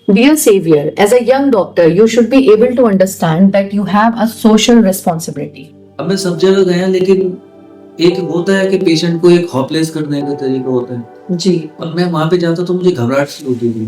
Dear Savior, as a young doctor, you should be able to understand that you have a social responsibility. अब मैं सब जगह गया, लेकिन एक होता है कि पेशेंट को एक हॉपलेस करने का तरीका होता है। जी। और मैं वहां पे जाता तो मुझे घबराहट सी होती थी,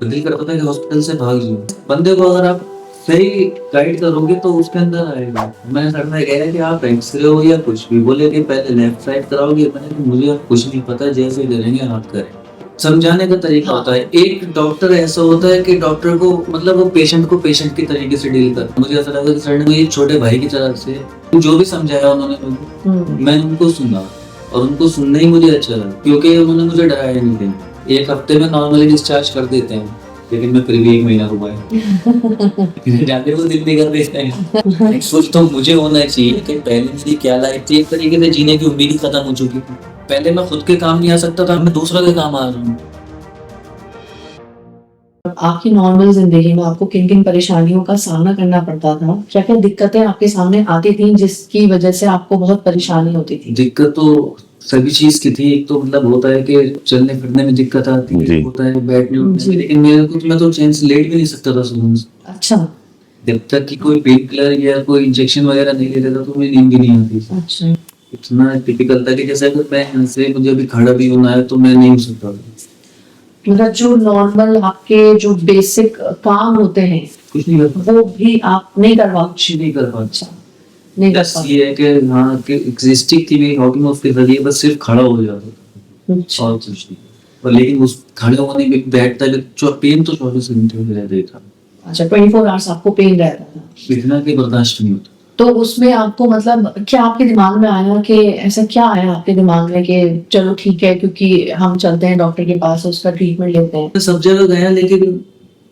दिल करता था कि हॉस्पिटल से भाग जाऊं। बंदे को अगर आप सही गाइड करोगे तो उसके अंदर आएगा। मैंने सर ने कहा कि आप एक्सरे हो या कुछ भी, बोले कि पहले लेफ्ट साइड कराओगे। मैंने कहा मुझे कुछ नहीं पता, जैसे करेंगे आप करें। समझाने का तरीका होता है। एक डॉक्टर ऐसा होता है कि डॉक्टर को मतलब वो पेशेंट को पेशेंट की तरीके से डील कर। मुझे ऐसा लगा कि सर ने मुझे छोटे भाई की तरह से जो भी समझाया उन्होंने मुझे, मैं उनको सुना और उनको सुनना ही मुझे अच्छा लगा, क्योंकि उन्होंने मुझे डराया नहीं थे। एक हफ्ते में नॉर्मली डिस्चार्ज कर देते हैं, लेकिन मैं फिर भी 1 महीना रुका जाते वो दिल नहीं कर देते हैं। सोच तो मुझे होना चाहिए कि पहले मेरी क्या लाइफ थी, एक तरीके से जीने की उम्मीद ही खत्म हो चुकी थी। पहले मैं खुद के काम नहीं आ सकता था, मैं दूसरों के काम आ रहा हूँ। आपकी नॉर्मल जिंदगी में आपको किन किन परेशानियों का सामना करना पड़ता था? क्या क्या दिक्कतें आपके सामने आती थी जिसकी वजह से आपको बहुत परेशानी होती थी? दिक्कत तो सभी चीज की थी। एक तो मतलब होता है कि चलने फिरने में दिक्कत आती है, होता है बैठने उठने में, लेकिन मेरे को मैं तो चैन से लेट भी नहीं सकता था सुबह से। अच्छा। जब तक कि कोई पेन किलर या कोई इंजेक्शन वगैरह नहीं ले लेता तो मेरी नींद भी नहीं आती। अच्छा। इतना टिपिकल था कि जैसे अगर मैं यहाँ से मुझे अभी खड़ा भी होना है तो मैं नहीं हो सकता था। मतलब जो नॉर्मल आपके जो बेसिक काम होते हैं कुछ नहीं कर पाता, वो भी आप नहीं करवा कुछ नहीं कर पाता। अच्छा, नहीं कर बस पाते। ये है कि हाँ कि एग्जिस्टिंग थी मेरी हॉकी उसके जरिए, बस सिर्फ खड़ा हो जाता था अच्छा। और कुछ नहीं। पर लेकिन उस खड़े होने में बैठता है पेन तो 24 घंटे में रहता ही था। अच्छा, 24 आवर्स आपको पेन रहता था। इतना कि बर्दाश्त नहीं होता। तो उसमें आपको मतलब क्या आपके दिमाग में आया कि ऐसा क्या आया आपके दिमाग में कि चलो ठीक है, क्योंकि हम चलते हैं डॉक्टर के पास, उसका ट्रीटमेंट लेते हैं? मैं सब जगह गया, लेकिन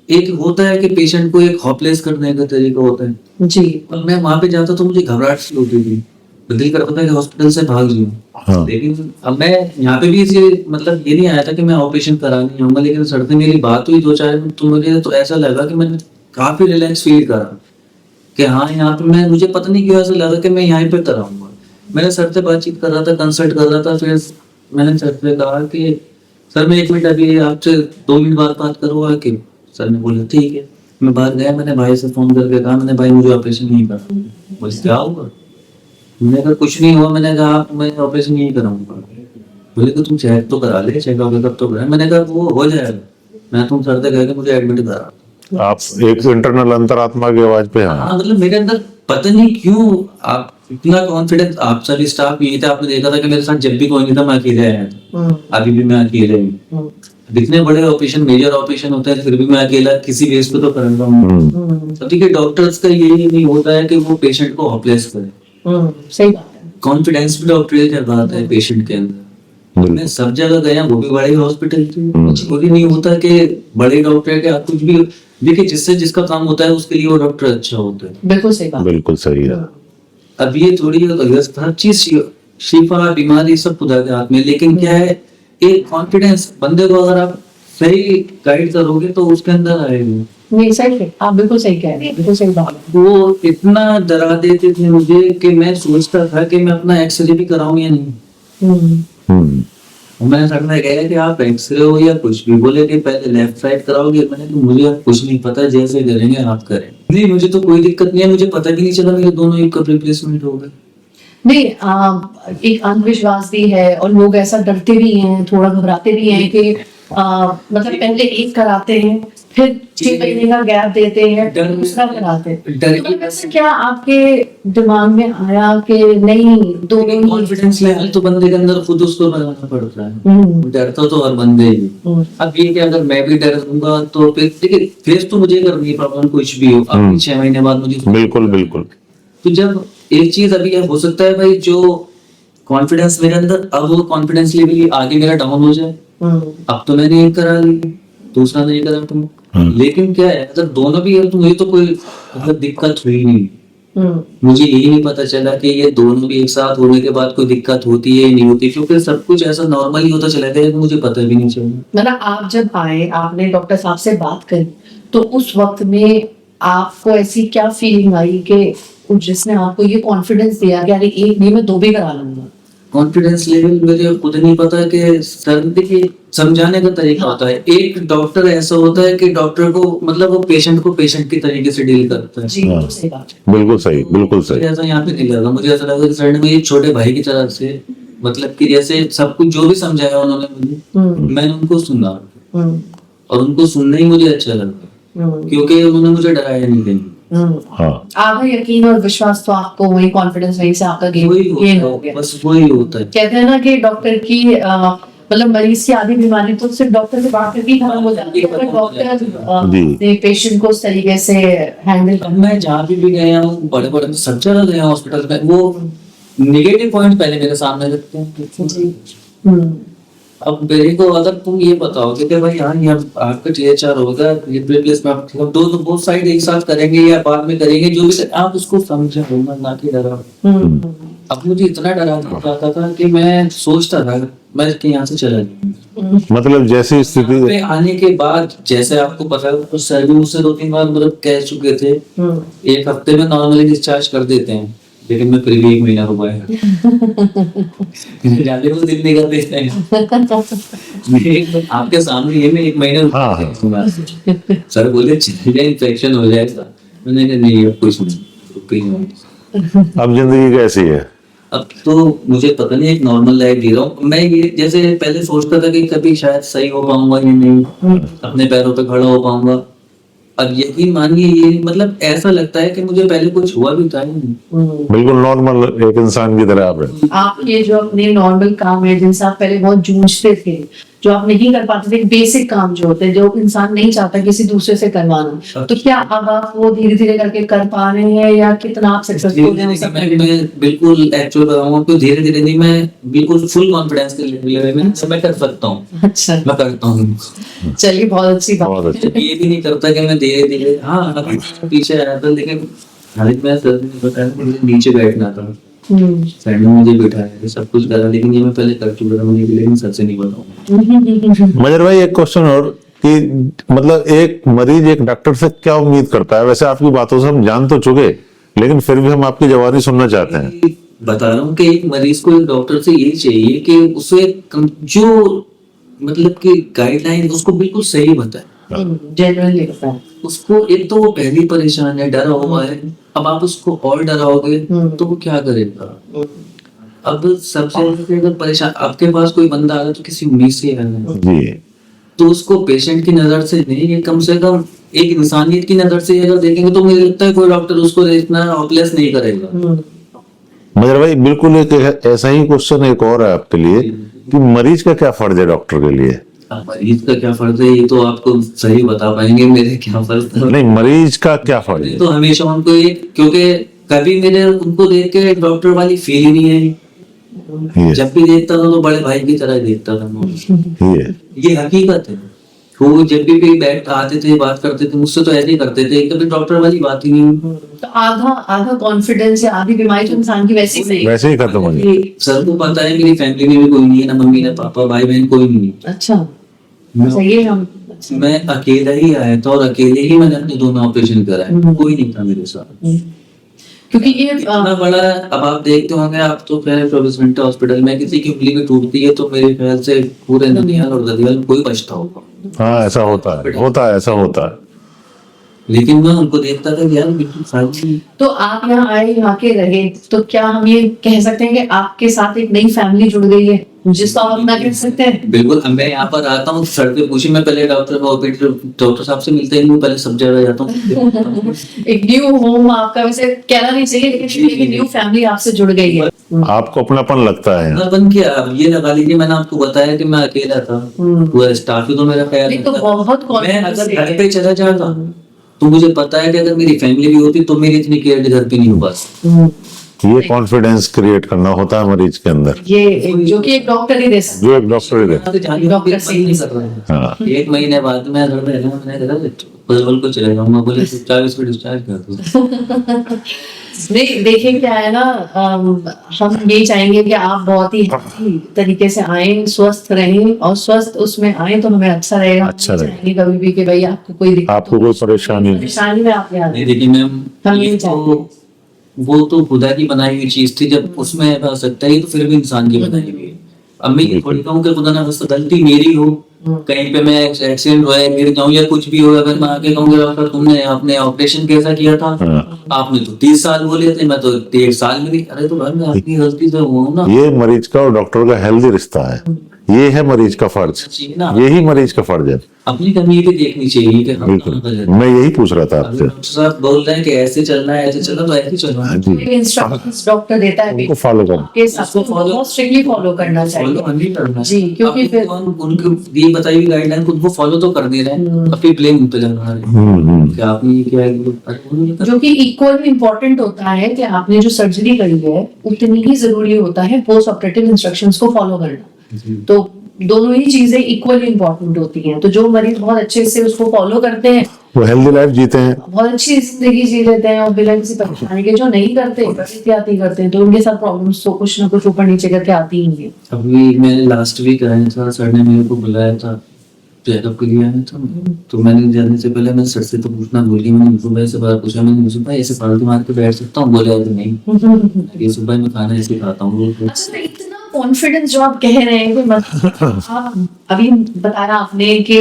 एक होता है कि पेशेंट को एक हॉपलेस करने का तरीका होता है। जी। और मैं वहां पे जाता तो मुझे घबराहट सी होती थी, दिल करता था कि हॉस्पिटल से भाग जाऊं। हाँ। लेकिन अब मैं यहाँ पे भी इसे मतलब ये नहीं आया था कि मैं ऑपरेशन कराने आऊंगा, लेकिन सर से मेरी बात हुई 2-4 मिनट तो मुझे तो ऐसा लगा कि मैंने काफी रिलैक्स फील करा कि हाँ यहाँ पे मैं, मुझे पता नहीं क्यों ऐसा लगा कि मैं यहाँ पे कराऊंगा। मैंने सर से बातचीत कर रहा था, कंसल्ट कर रहा था, फिर मैंने सर से कहा कि सर मैं 1 मिनट अभी आपसे 2 मिनट बाद बात करूँगा कि? सर ने बोला ठीक है। मैं बाहर गया, मैंने भाई से फोन करके कहा, मैंने भाई मुझे ऑपरेशन नहीं करना। बोले क्या हुआ? मैंने कहा कुछ नहीं हुआ। मैंने कहा मैं ऑपरेशन नहीं कराऊंगा। बोले कि तुम चेक तो करा ले, चेकअप वेकअप तो करा। मैंने कहा वो हो जाएगा, मैं तुम सर से कह के मुझे एडमिट करा। आप एक इंटरनल अंतरात्मा की आवाज पे हैं। हाँ मतलब मेरे अंदर पता नहीं क्यों आप इतना कॉन्फिडेंस, आप सभी स्टाफ ये था, आपने देखा था कि मेरे साथ जब भी कोई नहीं था मैं अकेले आया था। अभी भी मैं अकेले हूँ। जितने बड़े ऑपरेशन, मेजर ऑपरेशन होते हैं, फिर भी मैं अकेला किसी बेस पे तो कर रहा हूँ। सभी के डॉक्टर्स का यही नहीं होता है कि वो पेशेंट को हॉपलेस करे। सही बात है। कॉन्फिडेंस भी डॉक्टर ये करवाता है पेशेंट के अंदर। मैं सब जगह गया, वो भी बड़े हॉस्पिटल थे, कोई नहीं होता कि बड़े डॉक्टर के आप कुछ भी देखिए, जिससे जिसका काम होता है उसके लिए वो डॉक्टर अच्छा होता है। बिल्कुल सही बात। बिल्कुल सही है। अब ये थोड़ी हर चीज शिफा बीमारी सब खुदा के हाथ में, लेकिन क्या है एक कॉन्फिडेंस बंदे को अगर आप सही गाइड करोगे तो उसके अंदर आएगा। नहीं सही है, आप बिल्कुल सही कह रहे हैं, बिल्कुल सही बात है। वो इतना डरा देते थे मुझे कि मैं सोचता था कि मैं अपना एक्सरे भी कराऊं या नहीं। मैंने सर ने कहा कि आप एक्सरे हो या कुछ भी, बोले कि पहले लेफ्ट साइड कराओगे। मैंने कहा मुझे कुछ नहीं पता, जैसे करेंगे आप करें। नहीं मुझे तो कोई दिक्कत नहीं है, मुझे पता भी नहीं चला मेरे दोनों एक कप रिप्लेसमेंट हो गए। नहीं एक अंधविश्वास भी है और लोग ऐसा डरते भी हैं, थोड़ा घबराते भी हैं कि मतलब पहले एक कराते हैं, फिर 6 महीने का गैप देते हैं, डर- दूसरा कराते हैं। डर- तो वैसे क्या आपके दिमाग में आया कि नहीं दोनों ही? कॉन्फिडेंस लेवल तो बंदे के अंदर खुद उसको बनाना पड़ता है। डरता तो हर बंदे ही। अब ये कि अगर मैं भी डर दूंगा तो फिर देखिए फेस तो मुझे करनी है प्रॉब्लम कुछ भी हो। अब 6 महीने बाद मुझे बिल्कुल बिल्कुल। तो जब एक चीज अभी ये हो सकता है भाई, जो कॉन्फिडेंस मेरे अंदर, अब वो कॉन्फिडेंस लेवल आगे मेरा डाउन हो जाए। अब तो मैंने एक करा ली, दूसरा नहीं करा तुम। लेकिन क्या है अगर दोनों भी है तो मुझे तो कोई मतलब दिक्कत हुई नहीं। मुझे यही नहीं पता चला कि ये दोनों भी एक साथ होने के बाद कोई दिक्कत होती है या नहीं होती, क्योंकि सब कुछ ऐसा नॉर्मली होता चला गया, मुझे पता भी नहीं चला। मतलब आप जब आए, आपने डॉक्टर साहब से बात करी, तो उस वक्त में आपको ऐसी क्या फीलिंग आई कि जिसने आपको ये कॉन्फिडेंस दिया कि अरे एक नहीं मैं 2 भी करा लूंगा? कॉन्फिडेंस लेवल मुझे खुद नहीं पता कि सर देखिए समझाने का तरीका होता है। एक डॉक्टर ऐसा होता है कि डॉक्टर को मतलब वो पेशेंट को पेशेंट की तरीके से डील करता है। जी बिल्कुल सही बात है। बिल्कुल सही, बिल्कुल मुझे सही। ऐसा यहाँ पे नहीं लगा, मुझे ऐसा लगा कि सर ने मुझे एक छोटे भाई की तरह से मतलब कि जैसे सब कुछ जो भी समझाया उन्होंने मुझे, मैंने उनको सुना हम्म, और उनको सुनना ही मुझे अच्छा लगा क्योंकि उन्होंने मुझे डराया नहीं कहीं। हाँ, आधा यकीन और विश्वास तो आपको वही कॉन्फिडेंस वहीं से आपका गेन वही गेन हो होता है, गया। बस वही होता है। कहते हैं ना कि डॉक्टर की मतलब मरीज की आधी बीमारी तो सिर्फ डॉक्टर से बात करके ही खत्म हो जाती है, अगर डॉक्टर जी। पेशेंट को उस तरीके से हैंडल अब मैं जहाँ भी गया हूँ बड़े बड़े सब जगह गया हॉस्पिटल में, वो नेगेटिव पॉइंट पहले मेरे सामने रखते हैं। जी अब मेरे को अगर तुम ये बताओ कि भाई हाँ ये आपका THR होगा, ये रिप्लेसमेंट मतलब दो साइड एक साथ करेंगे या बाद में करेंगे, जो भी आप उसको समझे ना कि डरा। अब मुझे इतना डरा जाता था कि मैं सोचता था मैं कि यहाँ से चला जाऊँ। मतलब जैसी यहाँ स्थिति, पे आने के बाद जैसे आपको पता है तो सर भी मुझसे 2-3 बार मतलब कह चुके थे, एक हफ्ते में नॉर्मली डिस्चार्ज कर देते हैं, लेकिन मैं फिर भी 1 महीना रुकाया। जाने को दिल नहीं कर देते हैं। आपके सामने ये मैं 1 महीना हाँ, रुका। सर बोले चलिए इन्फेक्शन हो जाएगा, मैंने कहा नहीं अब कुछ नहीं, रुक ही नहीं। अब जिंदगी कैसी है? अब तो मुझे पता नहीं, एक नॉर्मल लाइफ जी रहा हूँ मैं। ये जैसे पहले सोचता था कि कभी शायद सही हो पाऊंगा या नहीं, अपने पैरों पे खड़ा हो पाऊंगा। अब यकीन मानिए ये मतलब ऐसा लगता है कि मुझे पहले कुछ हुआ भी था ही नहीं। बिल्कुल नॉर्मल एक इंसान की तरह आप हैं। आप ये जो अपने नॉर्मल काम है जिनसे आप पहले बहुत जूझते थे, जो आप नहीं कर पाते थे, बेसिक काम जो होते हैं जो इंसान नहीं चाहता किसी दूसरे से करवाना, तो क्या अब आप वो धीरे धीरे करके कर पा रहे हैं या कितना आप सक्सेसफुल हैं उस सब में? मैं बिल्कुल एक्चुअल बताऊंगा आपको, धीरे धीरे नहीं, मैं बिल्कुल फुल कॉन्फिडेंस के लेवल में मैं कर सकता हूँ। अच्छा, मैं करता हूँ, चलिए बहुत अच्छी बहुत बात है। अच्छे। ये भी नहीं करता कि मैं धीरे धीरे हाँ अभी पीछे आया था, लेकिन हालांकि मैं सर ने बताया कि मुझे नीचे बैठना था, सर ने मुझे बिठाया सब कुछ करा, लेकिन ये मैं पहले कर चुका था, मुझे लेकिन सर से नहीं बताऊंगा। मजर भाई एक क्वेश्चन और कि मतलब एक मरीज एक डॉक्टर से क्या उम्मीद करता है? वैसे आपकी बातों से हम जान तो चुके, लेकिन फिर भी हम आपकी जवानी सुनना चाहते हैं। बता रहा हूँ कि एक मरीज को एक डॉक्टर से यही चाहिए कि उसे जो मतलब कि गाइडलाइन उसको बिल्कुल सही बताए। जनरली होता है। उसको एक तो वो पहली परेशान है, डरा हुआ है, अब आप उसको और डराओगे तो वो क्या करेगा। अब सबसे अगर परेशान आपके पास कोई बंदा आ रहा है तो किसी उम्मीद से आ रहा है, जी, तो उसको पेशेंट की नजर से नहीं, ये कम से कम एक इंसानियत की नजर से अगर देखेंगे तो मुझे लगता है कोई डॉक्टर उसको इतना ऑपलेस नहीं करेगा। मजर भाई बिल्कुल एक ऐसा ही क्वेश्चन एक और है आपके लिए कि मरीज का क्या फर्ज है डॉक्टर के लिए? अब मरीज का क्या फर्ज है ये तो आपको सही बता पाएंगे, मेरे क्या फर्ज है। नहीं, मरीज का क्या फर्ज है? तो हमेशा उनको एक, क्योंकि कभी मेरे उनको देख के डॉक्टर वाली फील ही नहीं आई। ये जब भी देखता था तो बड़े भाई की तरह देखता था मैं। ये ये हकीकत है। वो जब भी कोई बैठ आते थे बात करते थे मुझसे तो ऐसे ही करते थे, कभी डॉक्टर वाली बात ही नहीं। तो आधा आधा कॉन्फिडेंस या आधी बीमारी तो इंसान की वैसी सही। वैसे ही खत्म हो गई। सर को पता है मेरी फैमिली में भी कोई नहीं है, ना मम्मी ना पापा भाई बहन कोई नहीं है। अच्छा, सही है। हम मैं अकेला ही आया था और अकेले ही मैंने अपने दोनों ऑपरेशन कराए, कोई नहीं था मेरे साथ। क्योंकि ये इतना बड़ा अब आप देखते होंगे, आप तो खैर 24 घंटे हॉस्पिटल में, किसी की उंगली भी टूटती है तो मेरे ख्याल से पूरे ननिहाल और ददियाल में कोई बचता होगा। हाँ, ऐसा होता है, ऐसा होता है। लेकिन मैं उनको देखता था कि यार बिल्कुल सारी। तो आप यहाँ आए, यहाँ के रहे, तो क्या हम ये कह सकते हैं कि आपके साथ एक नई फैमिली जुड़ गई है, जिसको आप अपना कह सकते हैं? बिल्कुल। अब मैं यहाँ पर आता हूँ, सर पे पूछी, मैं पहले डॉक्टर साहब से मिलते ही पहले सब जगह जाता हूँ। एक न्यू होम आपका, वैसे कहना नहीं चाहिए लेकिन एक न्यू फैमिली आपसे जुड़ गई है। आपको अपनापन लगता है? बन किया। अब ये लगा लीजिए मैंने आपको बताया कि मैं अकेला था, पूरा स्टाफ ही तो मेरा ख्याल नहीं तो रखता था। बहुत मैं कॉन्फिडेंस अगर घर पे चला जाता तो मुझे पता है कि अगर मेरी फैमिली भी होती तो मेरी इतनी केयर घर पे नहीं हो पाती। ये कॉन्फिडेंस क्रिएट करना होता है मरीज के अंदर, जो कि एक डॉक्टर ही दे सकता जो एक डॉक्टर ही दे। तो जाने का भी नहीं कर रहा है। हाँ, 1 महीने बाद मैं घर में रहना, मैंने कहा पलवल को चले जाऊंगा, बोले 24 को डिस्चार्ज कर दो। नहीं, देखिए क्या है ना, हम यही चाहेंगे कि आप बहुत ही हेल्थी तरीके से आए, स्वस्थ रहें और स्वस्थ उसमें आए तो हमें अच्छा रहेगा। अच्छा रहेगा। चाहेंगे कभी भी कि भाई आपको कोई दिक्कत आपको कोई परेशानी नहीं। परेशानी में आप यहाँ नहीं देखिए मैम, हम ये ये तो वो तो खुदा की बनाई हुई चीज थी, जब उसमें आ सकता है तो फिर भी इंसान की बनाई हुई है। अब मैं ये थोड़ी कहूँ कि खुदा ना खास्ता गलती मेरी हो, कहीं पे मैं एक्सीडेंट हुआ है गिर जाऊं या कुछ भी होगा, अगर मैं आके कहूँगा डॉक्टर तुमने आपने ऑपरेशन कैसा किया था, आपने तो 30 साल बोले थे, मैं तो 1 साल में नहीं। अरे तो भाई मैं अपनी गलती से हुआ हूं ना, ये मरीज का और डॉक्टर का हेल्दी रिश्ता है, ये है मरीज का फर्ज, चाहिए ना, यही मरीज का फर्ज है। अपनी कमी भी देखनी चाहिए कि हम बिल्कुल, कहाँ पर हैं। मैं यही पूछ रहा था अगर आपसे। डॉक्टर साहब बोल रहे हैं कि ऐसे चलना है, ऐसे चलना, तो ऐसे ही चलना है। जी, इंस्ट्रक्शंस डॉक्टर देता है उनको फॉलो करो। के हिसाब से बहुत स्ट्रिक्टली फॉलो करना फॉलो चाहिए। हम ही करना है। जी, क्योंकि अब फिर तो हम उनकी ये बताई हुई गाइडलाइन खुद वो फॉलो तो कर दे रहे हैं, अपनी ब्लेम उन पे लगा रहे हैं कि आपने ये किया है, अरे उन्होंने कहा, जो कि इक्वली इम्पोर्टेंट होता है कि आपने जो सर्जरी करी है उतनी ही जरूरी होता है पोस्ट ऑपरेटिव इंस्ट्रक्शंस को फॉलो करना। तो दोनों ही चीजें इक्वली इम्पोर्टेंट होती हैं। तो जो मरीज बहुत अच्छे से उसको फॉलो करते हैं वो हेल्दी लाइफ जीते हैं। बहुत अच्छी जिंदगी जी लेते हैं और बिना किसी परेशानी के, जो नहीं करते एहतियाती करते हैं तो उनके साथ प्रॉब्लम्स तो कुछ ना कुछ ऊपर नीचे करके आती ही हैं। अभी मैंने लास्ट वीक आया था, सर ने मेरे को बुलाया था चेकअप के लिए आया था, तो मैंने जाने से पहले मैं सर से तो पूछना भूल गई। मैंने यूसुफ भाई से बात पूछा, मैंने यूसुफ भाई ऐसे फालतू मार के बैठ सकता हूँ? बोले अरे नहीं यूसुफ भाई मैं खाना ऐसे खाता हूँ। अच्छा, तो इतना कॉन्फिडेंस जो आप कह रहे हैं कि मतलब आप अभी बताया आपने कि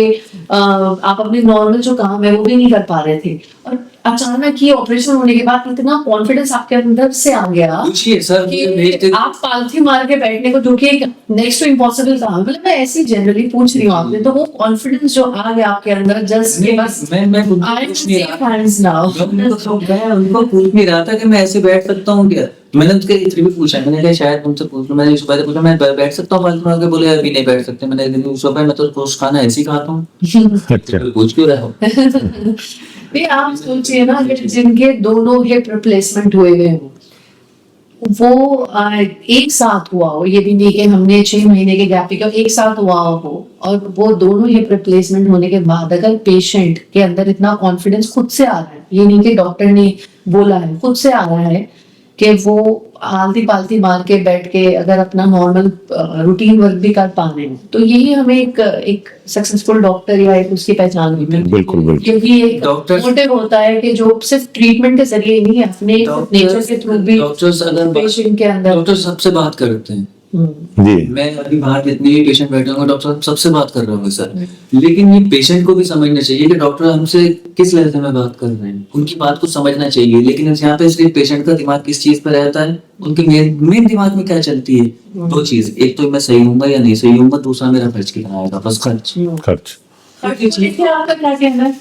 आप अपने नॉर्मल जो काम है वो भी नहीं कर पा रहे थे और अचानक ही ऑपरेशन होने के बाद इतना कॉन्फिडेंस आपके अंदर से आ गया पूछिए सर, कि मुझे भेजते आप पालथी मार के बैठने को, जो कि एक नेक्स्ट टू इम्पॉसिबल काम, मतलब मैं ऐसे जनरली पूछ रही हूँ आपने, तो वो कॉन्फिडेंस जो आ गया आपके अंदर जस्ट कि बस मैं उनको आई पूछ नहीं रहा था। Hands now. मैं उनको पूछ नहीं रहा था कि मैं ऐसे बैठ सकता हूँ क्या। मैंने उनके इतने भी पूछा, मैंने कहा शायद उनसे पूछ लूं। मैंने यूसुफ भाई से पूछा मैं बैठ सकता हूँ फालतू मार के? बोले अभी नहीं बैठ सकते। मैंने यूसुफ भाई मैं तो रोज खाना ऐसे ही खाता हूँ, अच्छा, तो पूछ क्यों रहे हो? नहीं, आप सोचिए ना कि जिनके दोनों हिप रिप्लेसमेंट हुए हुए हों, वो एक साथ हुआ हो, ये भी नहीं कि हमने 6 महीने के गैप पे, एक साथ हुआ हो, और वो दोनों हिप रिप्लेसमेंट होने के बाद अगर पेशेंट के अंदर इतना कॉन्फिडेंस खुद से आ रहा है, ये नहीं कि डॉक्टर ने बोला है, खुद से आ रहा है कि वो आलती पालती मार के बैठ के अगर अपना नॉर्मल रूटीन वर्क भी कर पा रहे हैं, तो यही हमें एक सक्सेसफुल डॉक्टर या एक उसकी पहचान होती है। बिल्कुल बिल्कुल। क्योंकि एक डॉक्टर मोटिव होता है कि जो सिर्फ ट्रीटमेंट के जरिए नहीं, अपने नेचर के थ्रू भी डॉक्टर्स अगर पेशेंट के अंदर डॉक्टर सबसे बात करते हैं। जी, मैं अभी बाहर जितने भी पेशेंट बैठे होंगे डॉक्टर साहब सबसे बात कर रहे होंगे सर, लेकिन ये पेशेंट को भी समझना चाहिए कि डॉक्टर हमसे किस लहजे में बात कर रहे हैं, उनकी बात को समझना चाहिए। लेकिन यहाँ पे सिर्फ पेशेंट का दिमाग किस चीज पर रहता है, उनके मेन दिमाग में क्या चलती है, 2 चीज, एक तो मैं सही हूँ या नहीं सही हूँ, दूसरा मेरा खर्च कितना आएगा, बस खर्च। खर्च। आपका क्या कहना है?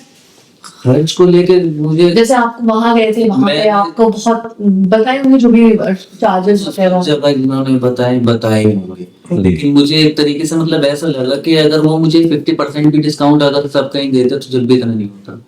खर्च को लेके मुझे जैसे आप वहां गए थे, वहां पे मैं- आपको बहुत बताए होंगे जो भी चार्जेस होते हैं वहाँ। जब इन्होंने बताए होंगे, लेकिन मुझे एक तरीके से मतलब ऐसा लगा कि अगर वो मुझे 50% भी डिस्काउंट अगर सब कहीं देते तो जब भी इतना नहीं होता।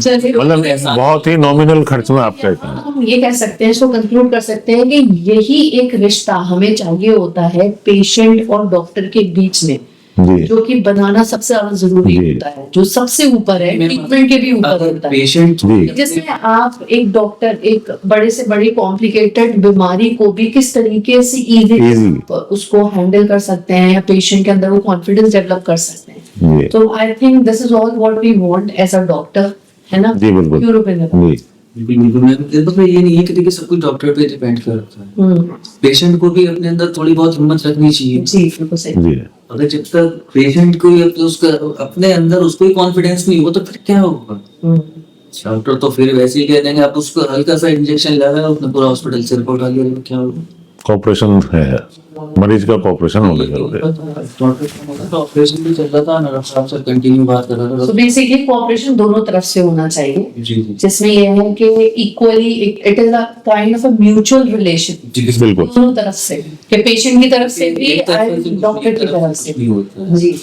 चलिए, मतलब बहुत ही नॉमिनल खर्च में आप कहते हैं। हम ये कह सकते हैं, इसको कंक्लूड कर सकते हैं कि यही एक रिश्ता हमें चाहिए होता है पेशेंट और डॉक्टर के बीच में, जी, जो कि बनाना सबसे ज्यादा जरूरी जी। होता है, जो सबसे ऊपर है, ट्रीटमेंट के भी ऊपर अगर होता है। पेशेंट जी, जिसमें आप एक डॉक्टर एक बड़े से बड़ी कॉम्प्लिकेटेड बीमारी को भी किस तरीके से Easy। इजी उसको हैंडल कर सकते हैं या पेशेंट के अंदर वो कॉन्फिडेंस डेवलप कर सकते हैं। जी, तो I think this is all what we want as a doctor, है ना? जी, बिल्कुल। Your opinion? जी, बिल्कुल मैं ये नहीं है कि देखिए सब कुछ डॉक्टर पे डिपेंड करता है, पेशेंट को भी अपने अंदर थोड़ी बहुत हिम्मत रखनी चाहिए। जी, बिल्कुल सही। जी, अगर जब तक पेशेंट को उसका अपने अंदर उसको ही कॉन्फिडेंस नहीं हो तो फिर क्या होगा? डॉक्टर तो फिर वैसे ही कह देंगे आप उसको हल्का सा इंजेक्शन लगाया, उसने पूरा हॉस्पिटल से रिपोर्ट आ गया, क्या होगा? कॉपरेशन है, मरीज का कॉपरेशन होना जरूरी है। डॉक्टर का ऑपरेशन भी चल रहा था, डॉक्टर साहब से कंटिन्यू बात कर रहा सो था। बेसिकली कोऑपरेशन दोनों तरफ से होना चाहिए, जी जी जिसमें ये है कि equally it is a kind of a mutual relation जी बिल्कुल। दोनों तरफ से, कि पेशेंट की तरफ से भी एक तरफ से और डॉक्टर की तरफ से भी होता है। जी।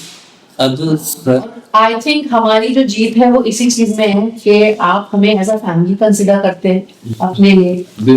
अब सर आई थिंक हमारी जो जीत है वो इसी चीज में है कि आप हमें एज अ फैमिली कंसिडर करते हैं अपने लिए, तो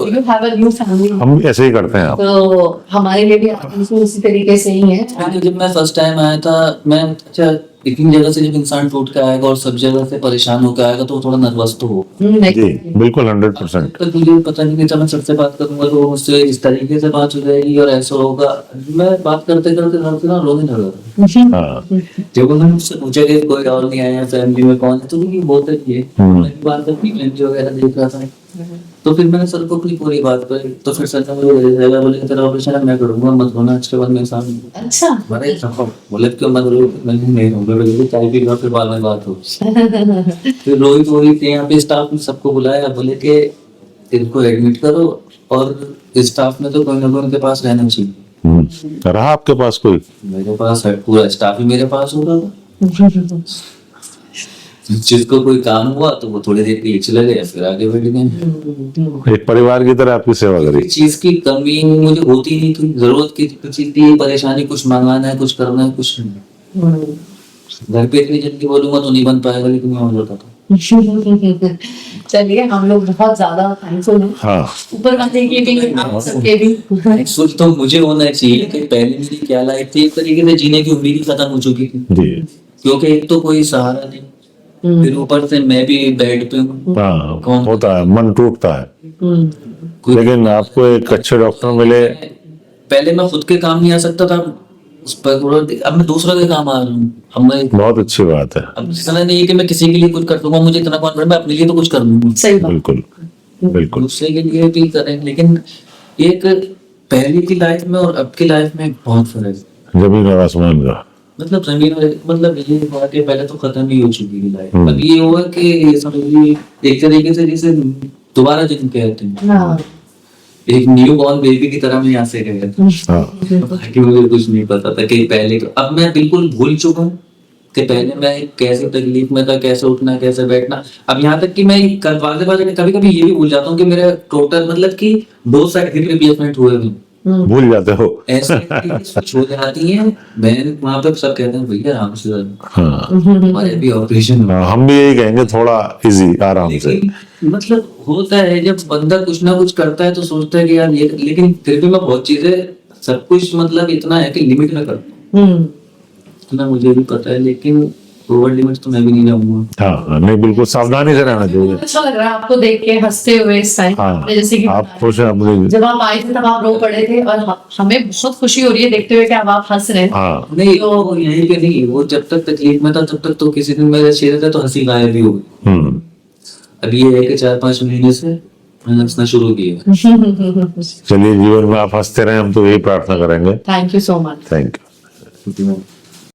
you have a new family, हम ऐसे ही करते हैं आप। तो हमारे लिए भी आप इसी तरीके से ही है। जब मैं फर्स्ट टाइम आया था, मैं अच्छा इतनी जगह से जब इंसान टूट के आएगा और सब जगह से परेशान होकर आएगा तो वो थोड़ा नर्वस तो हो। जी बिल्कुल 100%। तो मुझे पता नहीं कि मैं सबसे बात करूंगा तो मुझसे इस तरीके से बात हो जाएगी और ऐसा होगा। मैं बात करते करते ना रोने लगा। हाँ जब उन्होंने मुझसे पूछा कि कोई और नहीं आया फैमिली में कौन है तो ये बहुत है मैं बात करती फैमिली वगैरह देख रहा था। तो फिर मैंने सर को अपनी पूरी बात करी तो फिर सर ने मुझे बोले तेरा ऑपरेशन मैं करूंगा मत होना आज के बाद मेरे सामने। अच्छा। अरे बोले क्यों मत रो मैंने नहीं रहूंगा बोले चाय पी लो फिर बाद में बात हो। फिर रोहित यहाँ पे स्टाफ ने सबको बुलाया बोले कि इनको एडमिट करो और स्टाफ में तो कोई ना कोई उनके पास रहना चाहिए। रहा आपके पास कोई? मेरे पास है पूरा स्टाफ ही मेरे पास होगा। जिसको कोई काम हुआ तो वो थोड़ी देर के लिए चले गए फिर आगे बढ़ गए। एक परिवार की तरह आपकी सेवा करी। चीज की कमी मुझे होती नहीं थी जरूरत की चीज थी परेशानी कुछ मंगाना है कुछ करना है कुछ नहीं। घर पे इतनी जल्दी बोलूंगा तो नहीं बन पाएगा लेकिन मैं हो जाता था। चलिए हम लोग बहुत ज्यादा थैंकफुल हैं हाँ ऊपर वाले के भी आप सबके भी। सोच तो मुझे होना चाहिए कि पहले मेरी क्या लाइफ थी एक तरीके से जीने की उम्मीद ही खत्म हो चुकी थी जी क्योंकि एक तो कोई सहारा नहीं फिर ऊपर से मैं भी बेड पे हूँ। हाँ होता है मन टूटता है। कोई- लेकिन आपको एक अच्छे डॉक्टर मिले। पहले मैं खुद के काम नहीं आ सकता था उस पर अब मैं दूसरों के काम आ रहा हूँ। अब मैं बहुत अच्छी बात है। अब इतना नहीं है कि मैं किसी के लिए कुछ कर दूंगा मुझे इतना कॉन्फिडेंस मैं अपने लिए तो कुछ कर दूंगा सही बात। बिल्कुल बिल्कुल। दूसरे के लिए भी करें लेकिन एक पहले की लाइफ में और अब की लाइफ में बहुत फर्क है। जमीन और आसमान का। मतलब जमीन मतलब ये हुआ कि पहले तो खत्म ही हो चुकी है लाइफ अब ये हुआ कि समझिए एक तरीके से जैसे दोबारा जन्म कहते हैं हाँ। एक न्यू बॉर्न बेबी की तरह मैं यहाँ से गया था। हाँ बाकी मुझे कुछ नहीं पता था कि पहले अब मैं बिल्कुल भूल चुका हूँ कि पहले मैं कैसे तकलीफ में था कैसे उठना कैसे बैठना। अब यहाँ तक कि मैं कभी कभी ये भी भूल जाता हूँ कि मेरा टोटल मतलब कि 2 साइड हिप रिप्लेसमेंट हुए हैं। भूल जाते हो। ऐसे कुछ हो जाती है बहन वहाँ पे सब कहते हैं भैया आराम से हाँ हमारे भी ऑपरेशन हुआ। हम भी यही कहेंगे थोड़ा इजी आराम से। लेकिन मतलब होता है जब बंदा कुछ ना कुछ करता है तो सोचता है कि यार ये लेकिन फिर भी मैं बहुत चीजें सब कुछ मतलब इतना है कि लिमिट में करता हूँ इतना मुझे भी पता है लेकिन ओवर लिमिट तो मैं भी नहीं जाऊंगा। हाँ नहीं बिल्कुल सावधानी से रहना चाहिए। अच्छा लग रहा है आपको देख के हंसते हुए इस टाइम हाँ जैसे कि आप खुश हैं अपनी। जब आप आए थे तब आप रो पड़े थे और हमें बहुत खुशी हो रही है देखते हुए कि अब आप हंस रहे हैं। हाँ नहीं वो यही पे नहीं वो जब तक तकलीफ में था तब तक तो किसी दिन मेरे चेहरे पे तो हंसी गायब भी हो गई। अब ये है कि 4-5 महीने से मैंने हंसना शुरू किया। चलिए जीवन में आप हंसते रहें हम तो यही प्रार्थना करेंगे। Thank you so much. Thank you. क्योंकि मैं